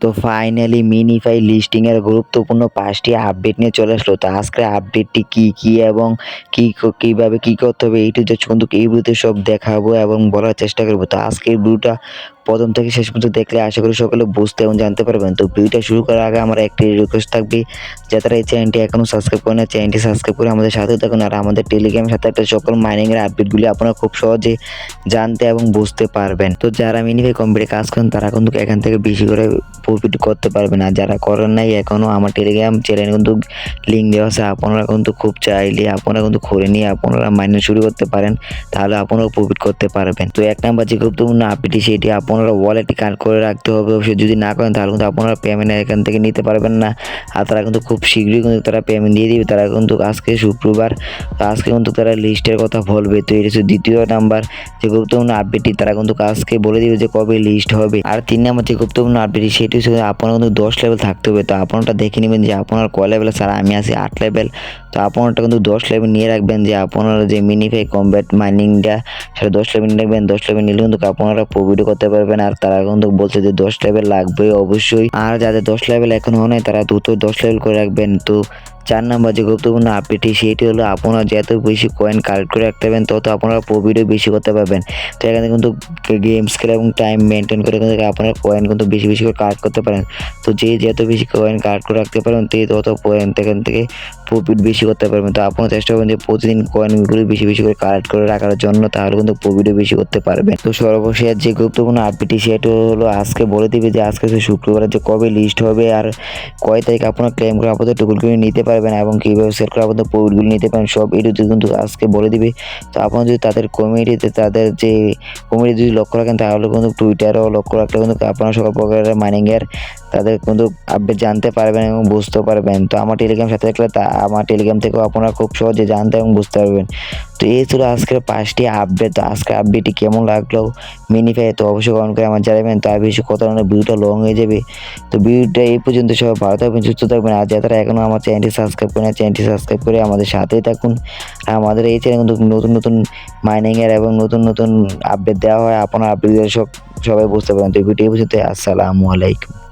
তো finally মিনিফাই listing এর গুরুত্বপূর্ণ ৫টি আপডেট নিয়ে চলে আসলো। তো আজকের আপডেটটি কি এবং কিভাবে কি করতে হবে এই টু জেড কিন্তু এই ভিডিওতে সব দেখাবো এবং বলার চেষ্টা করব। তো আজকের ভিডিওটা প্রথম থেকে শেষ পর্যন্ত দেখলে আশা করি সকলে বুঝতে এবং জানতে পারবেন। তো ভিডিওটা শুরু করার আগে আমার একটি রিকোয়েস্ট থাকবে, যারা এই চ্যানেলটি এখনো সাবস্ক্রাইব করেন না, চ্যানেলটি সাবস্ক্রাইব করে আমাদের সাথে থাকুন। আর আমাদের টেলিগ্রামের সাথে একটা সকল মাইনিং এর আপডেটগুলি আপনারা খুব সহজে জানতে এবং বুঝতে পারবেন। তো যারা মিনিফাই কম্পিউটারে কাজ করেন তারা কিন্তু এখান থেকে বেশি করে প্রফিট করতে পারবেন। আর যারা করেন নাই এখনও, আমার টেলিগ্রাম চ্যানেলে কিন্তু লিঙ্ক দেওয়া আছে, আপনারা কিন্তু খুব চাইলে আপনারা কিন্তু করে নিয়ে আপনারা মাইনিং শুরু করতে পারেন, তাহলে আপনারাও প্রফিট করতে পারবেন। তো এক নাম্বার যে গুরুত্বপূর্ণ আপডেট সেটি আপনারা ওয়ালেটে কানেক্ট করে রাখতে হবে। অবশ্যই যদি না করেন তাহলে কিন্তু আপনারা পেমেন্ট এখান থেকে নিতে পারবেন না। আর তারা কিন্তু খুব শীঘ্রই কিন্তু তারা পেমেন্ট দিয়ে দিবে। তারা কিন্তু আজকে শুক্রবার, তো আজকে কিন্তু তারা লিস্টের কথা বলবে। তো এটা হচ্ছে দ্বিতীয় নাম্বার যে গুরুত্বপূর্ণ আপডেটটি, তারা কিন্তু আজকে বলে দিবে যে কবে লিস্ট হবে। আর ৩ নাম্বার যে গুরুত্বপূর্ণ আপডেট সেটি হচ্ছে আপনার কিন্তু 10 লেভেল থাকতে হবে। তো আপনারটা দেখে নেবেন যে আপনার কয় লেভেল আছে। আর আমি আছি 8 লেভেল। তো আপনারটা কিন্তু 10 লেভেল নিয়ে রাখবেন, যে আপনারা যে মিনিফাই কম্ব্যাট মাইনিংটা সেটা 10 লেভেল নিয়ে রাখবেন। 10 লেভেল নিলে কিন্তু আপনারা প্রফিটও করতে পারবেন। আর তারা কিন্তু বলছে যে 10 লেভেল লাগবে অবশ্যই। আর যাদের 10 লেভেল এখন হয় নাই তারা দ্রুত 10 লেভেল করে রাখবেন। তো 4 নাম্বার যে গুরুত্বপূর্ণ আপডেটটি সেটি হলো আপনারা যত বেশি কয়েন কালেক্ট করে রাখতে পারবেন তত আপনারা প্রফিটও বেশি করতে পারবেন। তো এখানে কিন্তু গেম স্কেল এবং টাইম মেনটেন করে কিন্তু আপনারা কয়েন কিন্তু বেশি বেশি করে কালেক্ট করতে পারেন। তো যে যত বেশি কয়েন কালেক্ট করে রাখতে পারবেন তত কয়েন এখান থেকে প্রফিট বেশি করতে পারবেন। তো আপনারা চেষ্টা করবেন যে প্রতিদিন কয়েনগুলো বেশি বেশি করে কালেক্ট করে রাখার জন্য, তাহলে কিন্তু প্রফিটও বেশি করতে পারবেন। তো সর্বশেষ যে গুরুত্বপূর্ণ আপডেটটি সেটা হলো আজকে বলে দিবে যে আজকে শুক্রবার যে কবে লিস্ট হবে আর কয় তারিখ আপনারা ক্লেম করে আপাতত টুকুলগুলি নিতে পারবেন এবং কীভাবে সেল করে আপাতত প্রফিটগুলি নিতে পারেন সব এটুকু কিন্তু আজকে বলে দিবে। তো আপনারা যদি তাদের কমিউনিটিতে তাদের যে কমিউনিটি যদি লক্ষ্য রাখেন তাহলে কিন্তু টুইটারও লক্ষ্য রাখলে কিন্তু আপনারা সকল প্রকারের মাইনিংয়ের তাদের কিন্তু আপডেট জানতে পারবেন এবং বুঝতে পারবেন। তো আমার টেলিগ্রাম সাথে থাকলে আমার টেলিগ্রাম থেকেও আপনারা খুব সহজে জানতে এবং বুঝতে পারবেন। তো এই ছিল আজকের 5টি আপডেট। তো আজকের আপডেটটি কেমন লাগলো মিনিফাই, তো অবশ্যই কমেন্ট করে আমার জানাবেন। তার বেশি কথা না, ভিডিওটা লং হয়ে যাবে। তো ভিডিওটা এই পর্যন্ত, সবাই ভালো থাকবেন, সুস্থ থাকবেন। আর যারা এখনও আমার চ্যানেলটি সাবস্ক্রাইব করেন চ্যানেলটি সাবস্ক্রাইব করে আমাদের সাথেই থাকুন। আর আমাদের এই চ্যানেলে কিন্তু নতুন নতুন মাইনিংয়ের এবং নতুন নতুন আপডেট দেওয়া হয়, আপনার আপডেট সবাই বুঝতে পারেন। তো ভিডিও এই পর্যন্ত, আসসালামু আলাইকুম।